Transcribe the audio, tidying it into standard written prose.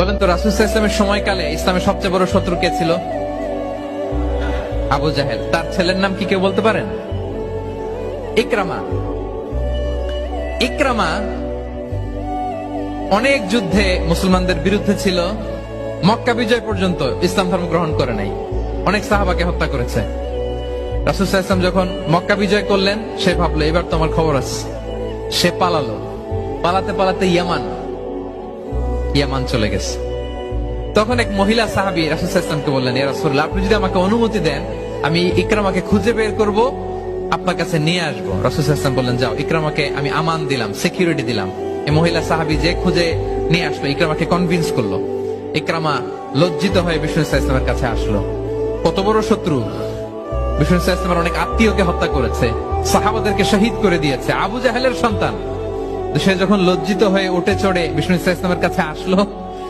বলেন তো রাসূল সাল্লাল্লাহু আলাইহি ওয়াসাল্লামের সময়কালে ইসলামের সবচেয়ে বড় শত্রু কে ছিল? আবু জাহেল। তার ছেলের নাম কি কেউ বলতে পারেন? ইকরামা। ইকরামা অনেক যুদ্ধে মুসলমানদের বিরুদ্ধে ছিল, মক্কা বিজয় পর্যন্ত ইসলাম ধর্ম গ্রহণ করে নাই, অনেক সাহাবাকে হত্যা করেছে। রাসূল সাল্লাল্লাহু আলাইহি ওয়াসাল্লাম যখন মক্কা বিজয় করলেন, সে ভাবলো এবার তো আমার খবর আছে। সে পালালো, পালাতে পালাতে ইয়ামান চলে গেছে। তখন এক মহিলা সাহাবী রাসূল সাল্লাল্লাহু আলাইহি ওয়াসাল্লামকে বললেন, ইয়া রাসূলুল্লাহ, আপনি যদি আমাকে অনুমতি দেন, আমি ইকরামাকে খুঁজে বের করব, আপনার কাছে নিয়ে আসবো। রাসূল সাল্লাল্লাহু আলাইহি ওয়াসাল্লাম বললেন, যাও, ইকরামাকে আমি আমান দিলাম, সিকিউরিটি দিলাম। এই মহিলা সাহাবী যে খুঁজে নিয়ে আসলো, ইকরামাকে কনভিন্স করলো। ইকরামা লজ্জিত হয়ে বিষ্ণু সাল্লাল্লাহু আলাইহি ওয়াসাল্লামের কাছে আসলো। কত বড় শত্রু! বিষ্ণু সাল্লাল্লাহু আলাইহি ওয়াসাল্লামের অনেক আত্মীয়কে হত্যা করেছে, সাহাবাদেরকে শহীদ করে দিয়েছে, আবু জাহেলের সন্তান। সে যখন লজ্জিত হয়ে উঠে চড়ে বিষ্ণু সাল্লাল্লাহু আলাইহি ওয়াসাল্লামের কাছে আসলো,